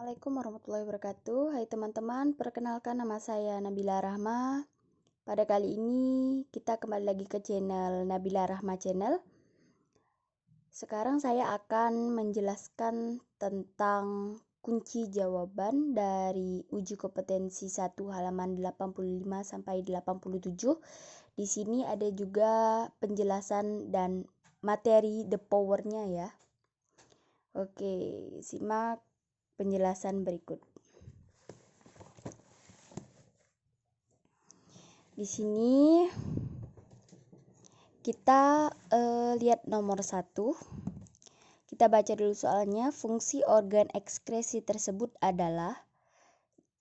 Assalamualaikum warahmatullahi wabarakatuh. Hai teman-teman, perkenalkan nama saya Nabila Rahma. Pada kali ini kita kembali lagi ke channel Nabila Rahma Channel. Sekarang saya akan menjelaskan tentang kunci jawaban dari uji kompetensi 1 halaman 85 sampai 87. Di sini ada juga penjelasan dan materi the power-nya ya. Oke, simak penjelasan berikut. Di sini kita lihat nomor 1. Kita baca dulu soalnya. Fungsi organ ekskresi tersebut adalah,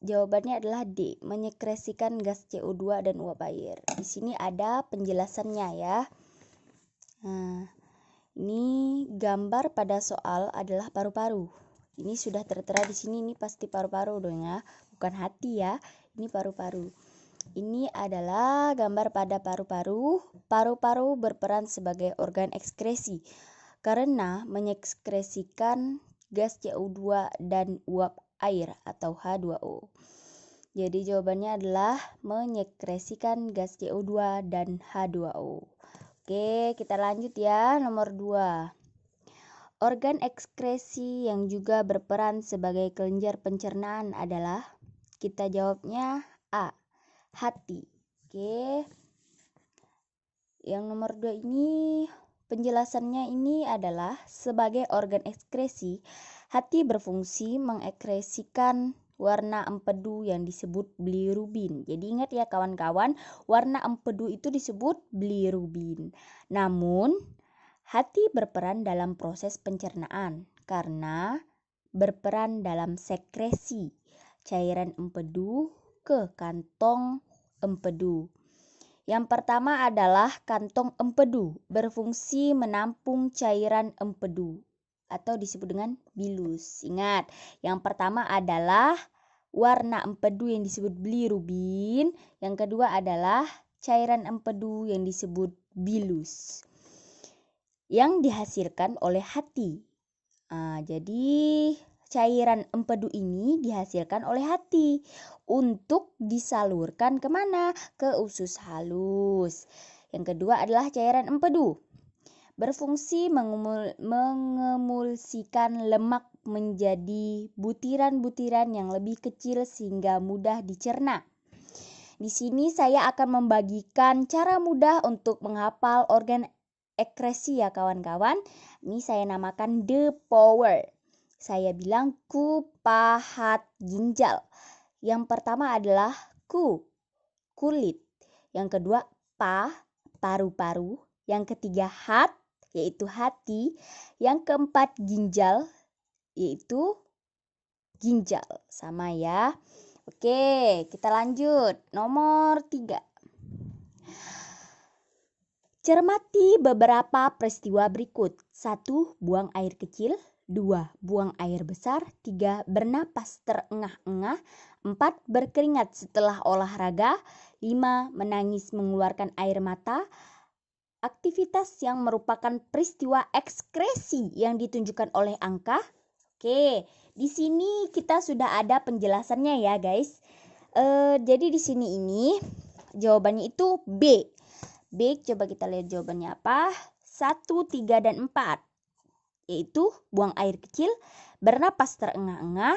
jawabannya adalah D, menyekresikan gas CO2 dan uap air. Di sini ada penjelasannya ya. Nah, ini gambar pada soal adalah paru-paru. Ini sudah tertera di sini, ini pasti paru-paru dong ya, bukan hati ya. Ini paru-paru. Ini adalah gambar pada paru-paru. Paru-paru berperan sebagai organ ekskresi karena mengekskresikan gas CO2 dan uap air atau H2O. Jadi jawabannya adalah menyekresikan gas CO2 dan H2O. Oke, kita lanjut ya. Nomor 2. Organ ekskresi yang juga berperan sebagai kelenjar pencernaan adalah, kita jawabnya A, hati. Oke. Yang nomor 2 ini penjelasannya ini adalah, sebagai organ ekskresi, hati berfungsi mengekskresikan warna empedu yang disebut bilirubin. Jadi ingat ya kawan-kawan, warna empedu itu disebut bilirubin. Namun hati berperan dalam proses pencernaan karena berperan dalam sekresi cairan empedu ke kantong empedu. Yang pertama adalah kantong empedu, berfungsi menampung cairan empedu atau disebut dengan bilus. Ingat, yang pertama adalah warna empedu yang disebut bilirubin, yang kedua adalah cairan empedu yang disebut bilus yang dihasilkan oleh hati. Jadi cairan empedu ini dihasilkan oleh hati untuk disalurkan kemana? Ke usus halus. Yang kedua adalah cairan empedu berfungsi mengemulsikan lemak menjadi butiran-butiran yang lebih kecil sehingga mudah dicerna. Di sini saya akan membagikan cara mudah untuk menghafal organ ekskresi ya kawan-kawan. Ini saya namakan the power. Saya bilang ku, pahat, ginjal. Yang pertama adalah ku, kulit. Yang kedua pa, paru-paru. Yang ketiga hat, yaitu hati. Yang keempat ginjal, yaitu ginjal. Sama ya. Oke, kita lanjut. Nomor 3. Cermati beberapa peristiwa berikut. 1. Buang air kecil. 2. Buang air besar. 3. Bernapas terengah-engah. 4. Berkeringat setelah olahraga. 5. Menangis mengeluarkan air mata. Aktivitas yang merupakan peristiwa ekskresi yang ditunjukkan oleh angka. Oke, di sini kita sudah ada penjelasannya ya guys. Jadi di sini ini jawabannya itu B. B, coba kita lihat jawabannya apa. 1, 3, dan 4. Yaitu buang air kecil, bernapas terengah-engah,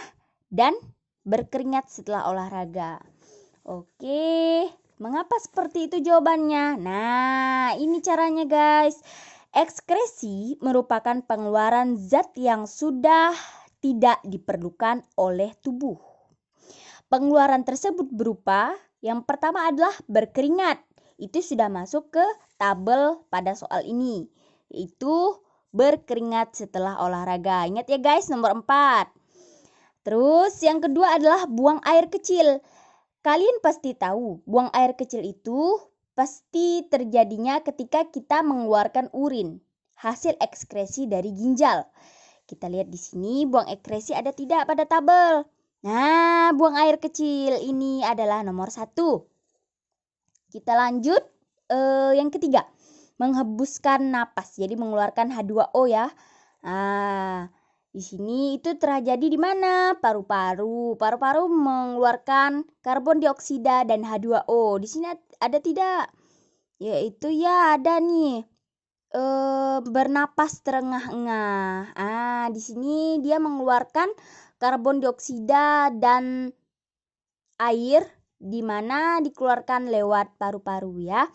dan berkeringat setelah olahraga. Oke, mengapa seperti itu jawabannya? Nah, ini caranya guys. Ekskresi merupakan pengeluaran zat yang sudah tidak diperlukan oleh tubuh. Pengeluaran tersebut berupa, yang pertama adalah berkeringat. Itu sudah masuk ke tabel pada soal ini, yaitu berkeringat setelah olahraga. Ingat ya guys, nomor 4. Terus yang kedua adalah buang air kecil. Kalian pasti tahu, buang air kecil itu pasti terjadinya ketika kita mengeluarkan urin, hasil ekskresi dari ginjal. Kita lihat di sini, buang ekskresi ada tidak pada tabel? Nah, buang air kecil ini adalah nomor 1. Kita lanjut yang ketiga, menghembuskan napas. Jadi mengeluarkan H2O ya. Nah, Di sini itu terjadi di mana? Paru-paru. Paru-paru mengeluarkan karbon dioksida dan H2O. Di sini ada tidak? Yaitu ya ada nih. Bernapas terengah-engah. Di sini dia mengeluarkan karbon dioksida dan air di mana dikeluarkan lewat paru-paru ya.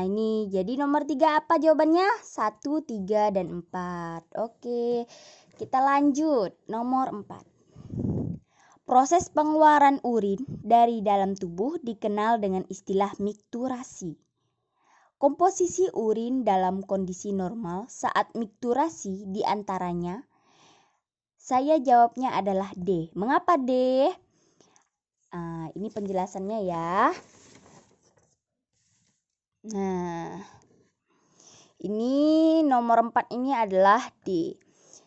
Ini jadi nomor 3 apa jawabannya? 1, 3, dan 4. Oke, kita lanjut. Nomor 4. Proses pengeluaran urin dari dalam tubuh dikenal dengan istilah mikturasi. Komposisi urin dalam kondisi normal saat mikturasi diantaranya, saya jawabnya adalah D. Mengapa D? Ini penjelasannya ya. Nah, ini nomor 4 ini adalah D.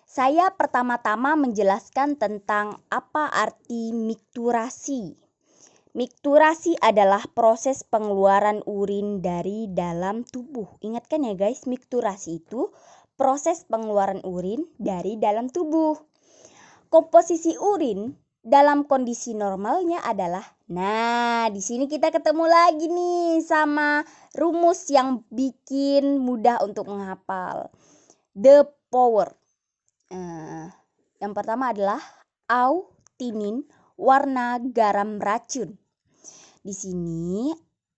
Saya pertama-tama menjelaskan tentang apa arti mikturasi. Mikturasi adalah proses pengeluaran urin dari dalam tubuh. Ingatkan ya guys, mikturasi itu proses pengeluaran urin dari dalam tubuh. Komposisi urin dalam kondisi normalnya adalah, di sini kita ketemu lagi nih sama rumus yang bikin mudah untuk menghafal. The power. Yang pertama adalah autinin, warna garam racun. Di sini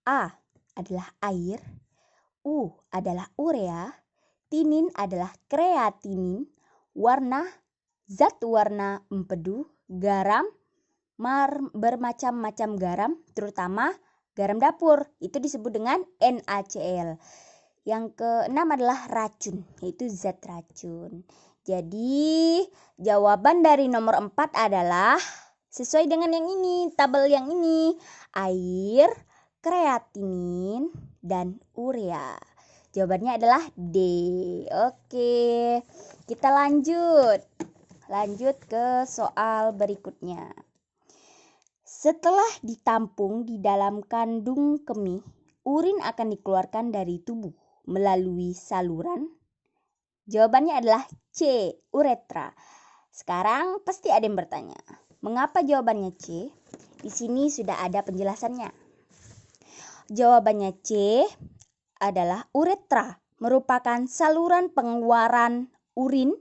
A adalah air, U adalah urea, tinin adalah kreatinin, zat warna empedu, garam, bermacam-macam garam, terutama garam dapur, itu disebut dengan NaCl. Yang keenam adalah racun, yaitu zat racun. Jadi jawaban dari nomor 4 adalah sesuai dengan yang ini, tabel yang ini, air, kreatinin, dan urea. Jawabannya adalah D. Oke, kita lanjut ke soal berikutnya. Setelah ditampung di dalam kandung kemih, urin akan dikeluarkan dari tubuh melalui saluran. Jawabannya adalah C, uretra. Sekarang pasti ada yang bertanya, mengapa jawabannya C? Di sini sudah ada penjelasannya. Jawabannya C adalah uretra merupakan saluran pengeluaran urin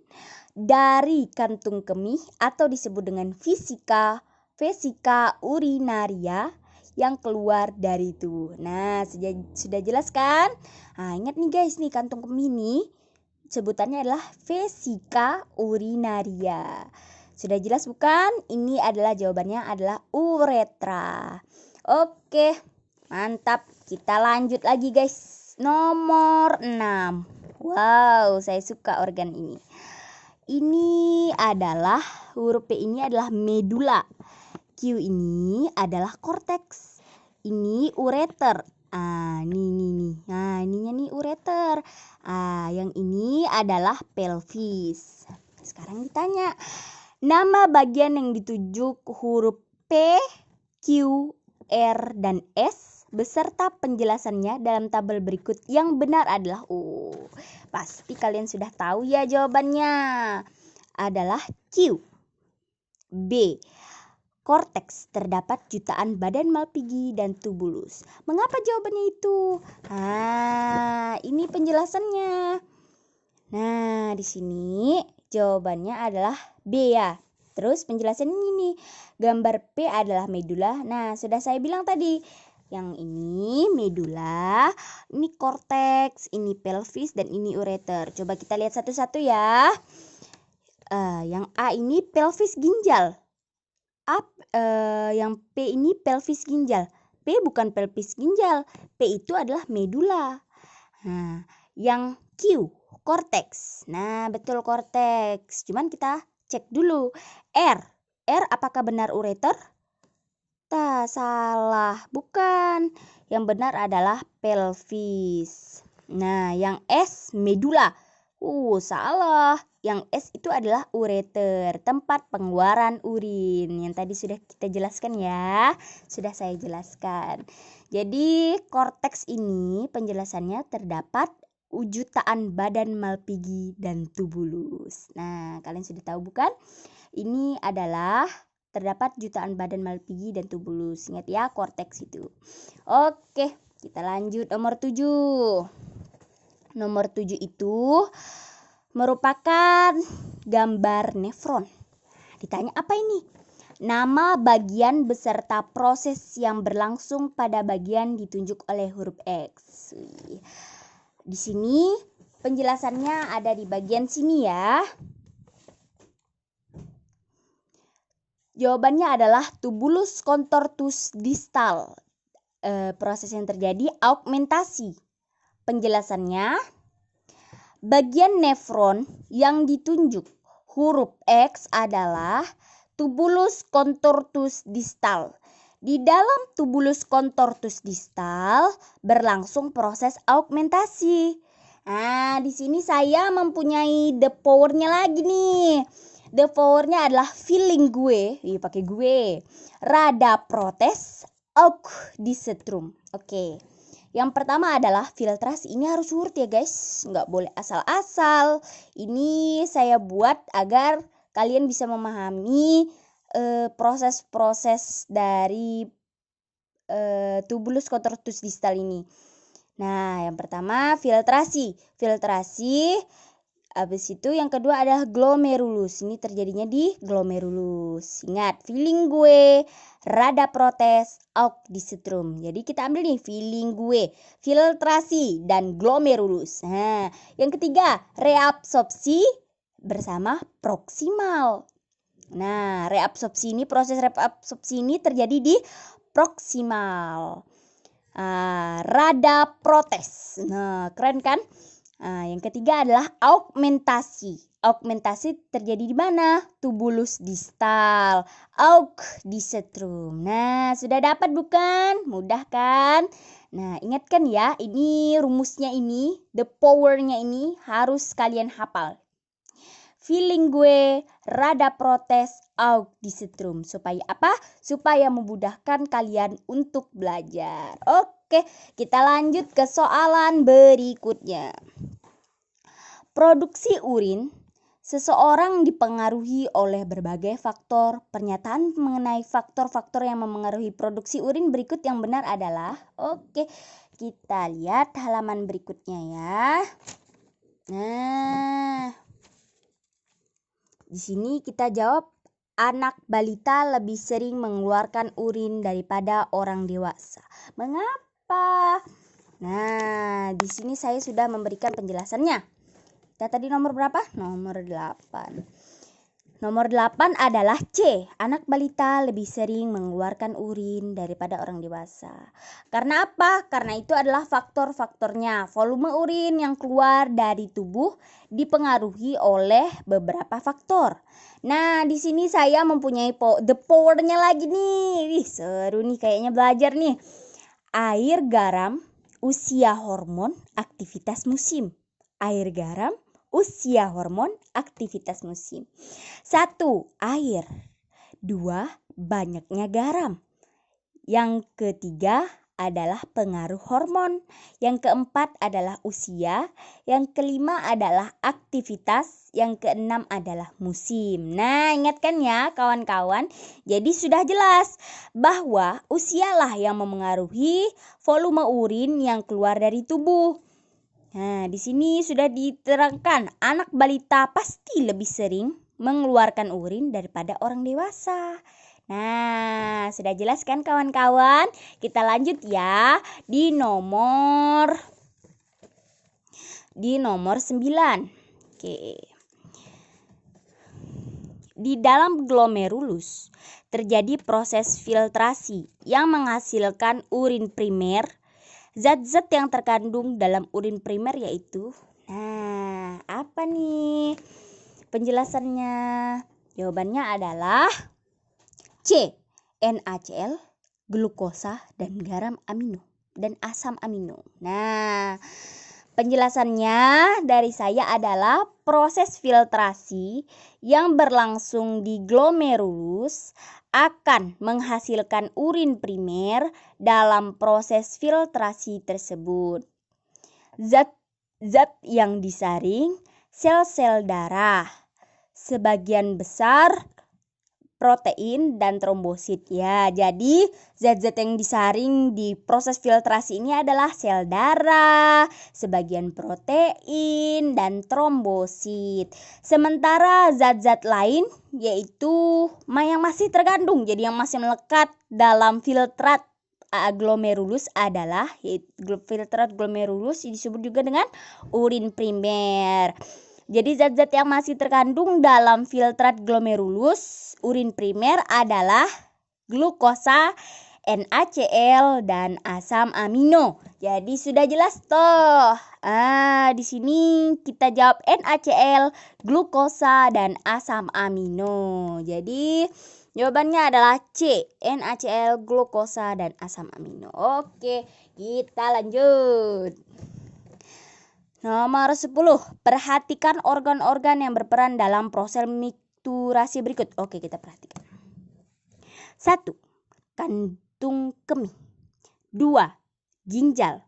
dari kantung kemih atau disebut dengan vesika urinaria yang keluar dari tubuh. Nah, sudah jelas kan? Ingat nih guys, nih kantung kemih nih sebutannya adalah vesika urinaria. Sudah jelas bukan? Ini adalah jawabannya adalah uretra. Oke, mantap. Kita lanjut lagi guys. Nomor 6. Wow, saya suka organ ini. Ini adalah huruf P ini adalah medula. Q ini adalah korteks. Ini ureter. Ininya nih ureter. Yang ini adalah pelvis. Sekarang ditanya, nama bagian yang ditujuk huruf P, Q, R, dan S beserta penjelasannya dalam tabel berikut yang benar adalah pasti kalian sudah tahu ya jawabannya. Adalah Q. B. Korteks terdapat jutaan badan malpighi dan tubulus. Mengapa jawabannya itu? Ini penjelasannya. Nah, di sini jawabannya adalah B ya. Terus penjelasannya ini, gambar P adalah medula. Nah, sudah saya bilang tadi, yang ini medula, ini korteks, ini pelvis, dan ini ureter. Coba kita lihat satu-satu ya. Yang A ini pelvis ginjal. Yang P ini pelvis ginjal. P bukan pelvis ginjal. P itu adalah medula. Nah, yang Q korteks. Nah, betul korteks. Cuman kita cek dulu. R apakah benar ureter? Salah. Bukan. Yang benar adalah pelvis. Nah, yang S medula. Salah. Yang S itu adalah ureter, tempat pengeluaran urin. Yang tadi sudah kita jelaskan ya. Sudah saya jelaskan. Jadi korteks ini penjelasannya terdapat jutaan badan Malpighi dan tubulus. Nah, kalian sudah tahu bukan? Ini adalah terdapat jutaan badan Malpighi dan tubulus. Ingat ya, korteks itu. Oke, kita lanjut nomor 7. Nomor 7 itu merupakan gambar nefron. Ditanya apa ini? Nama bagian beserta proses yang berlangsung pada bagian ditunjuk oleh huruf X. Di sini penjelasannya ada di bagian sini ya. Jawabannya adalah tubulus contortus distal. Proses yang terjadi augmentasi. Penjelasannya, bagian nefron yang ditunjuk huruf X adalah tubulus contortus distal. Di dalam tubulus contortus distal berlangsung proses augmentasi. Nah, di sini saya mempunyai the power-nya lagi nih. The power-nya adalah feeling gue, pakai gue. Rada protes, aug disetrum. Oke. Yang pertama adalah filtrasi. Ini harus urut ya guys, nggak boleh asal-asal. Ini saya buat agar kalian bisa memahami proses-proses dari tubulus contortus distal ini. Nah, yang pertama filtrasi. Habis itu yang kedua adalah glomerulus. Ini terjadinya di glomerulus. Ingat, feeling gue, rada protes, aug disetrum. Jadi kita ambil nih feeling gue, filtrasi, dan glomerulus. Nah, yang ketiga reabsorpsi bersama proksimal. Nah, proses reabsorpsi ini terjadi di proksimal. Rada protes. Nah, keren kan? Yang ketiga adalah augmentasi. Augmentasi terjadi di mana? Tubulus distal, aug disetrum. Nah, sudah dapat bukan? Mudah kan? Nah, ingatkan ya, ini rumusnya ini, the power-nya ini harus kalian hafal. Feeling gue, rada protes, aug disetrum. Supaya apa? Supaya memudahkan kalian untuk belajar. Oke, kita lanjut ke soalan berikutnya. Produksi urin, seseorang dipengaruhi oleh berbagai faktor. Pernyataan mengenai faktor-faktor yang memengaruhi produksi urin berikut yang benar adalah, oke, kita lihat halaman berikutnya ya. Nah, di sini kita jawab, anak balita lebih sering mengeluarkan urin daripada orang dewasa. Mengapa? Nah, di sini saya sudah memberikan penjelasannya. Kita tadi nomor berapa? Nomor 8. Nomor 8 adalah C. Anak balita lebih sering mengeluarkan urin daripada orang dewasa. Karena apa? Karena itu adalah faktor-faktornya. Volume urin yang keluar dari tubuh dipengaruhi oleh beberapa faktor. Nah, di sini saya mempunyai the power-nya lagi nih. Wih, seru nih kayaknya belajar nih. Air, garam, usia hormon, aktivitas musim. Air, garam, usia hormon, aktivitas musim. 1. Air. 2. Banyaknya garam. Yang ketiga adalah pengaruh hormon. Yang keempat adalah usia. Yang kelima adalah aktivitas. Yang keenam adalah musim. Nah, ingatkan ya kawan-kawan. Jadi sudah jelas bahwa usialah yang memengaruhi volume urin yang keluar dari tubuh. Nah, di sini sudah diterangkan anak balita pasti lebih sering mengeluarkan urin daripada orang dewasa. Nah, sudah jelas kan kawan-kawan? Kita lanjut ya di nomor 9. Oke. Di dalam glomerulus terjadi proses filtrasi yang menghasilkan urin primer. Zat-zat yang terkandung dalam urin primer yaitu, nah, apa nih penjelasannya? Jawabannya adalah C. NaCl, glukosa, dan garam amino, dan asam amino. Nah, penjelasannya dari saya adalah proses filtrasi yang berlangsung di glomerulus akan menghasilkan urin primer dalam proses filtrasi tersebut. Zat zat yang disaring, sel-sel darah. Sebagian besar protein dan trombosit ya. Jadi zat-zat yang disaring di proses filtrasi ini adalah sel darah, sebagian protein dan trombosit. Sementara zat-zat lain yaitu yang masih terkandung, jadi yang masih melekat dalam filtrat glomerulus adalah filtrat glomerulus disebut juga dengan urin primer. Jadi zat-zat yang masih terkandung dalam filtrat glomerulus urin primer adalah glukosa, NaCl dan asam amino. Jadi sudah jelas toh. Di sini kita jawab NaCl, glukosa dan asam amino. Jadi jawabannya adalah C, NaCl, glukosa dan asam amino. Oke, kita lanjut. Nomor 10. Perhatikan organ-organ yang berperan dalam proses mikturasi berikut. Oke, kita perhatikan. 1. Kantung kemih. 2. Ginjal.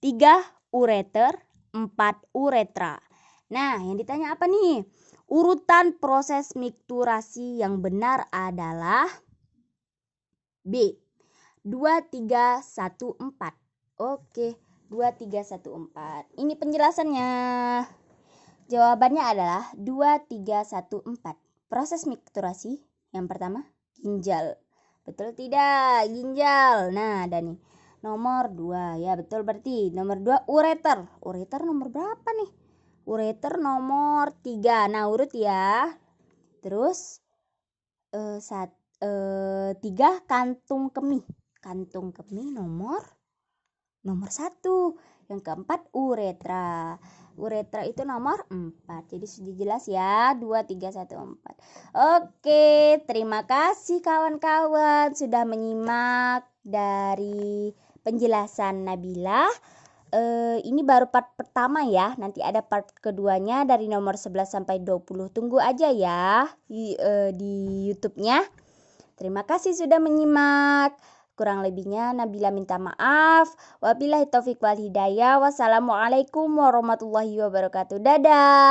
3. Ureter. 4. Uretra. Nah, yang ditanya apa nih? Urutan proses mikturasi yang benar adalah B. 2, 3, 1, 4. Oke. 2, 3, 1, 4. Ini penjelasannya. Jawabannya adalah 2, 3, 1, 4. Proses mikturasi yang pertama ginjal. Betul tidak? Ginjal. Nah, ada nih. Nomor 2. Ya, betul berarti. Nomor 2 ureter. Ureter nomor berapa nih? Ureter nomor 3. Nah, urut ya. Terus 3 kantung kemih. Kantung kemih nomor 1. Yang keempat uretra. Uretra itu nomor 4. Jadi sudah jelas ya. 2, 3, 1, 4. Oke, terima kasih kawan-kawan sudah menyimak dari penjelasan Nabila. Ini baru part pertama ya. Nanti ada part keduanya dari nomor 11 sampai 20. Tunggu aja ya di YouTube-nya. Terima kasih sudah menyimak. Kurang lebihnya Nabila minta maaf. Wabillahi taufiq wal hidayah. Wassalamualaikum warahmatullahi wabarakatuh. Dadah.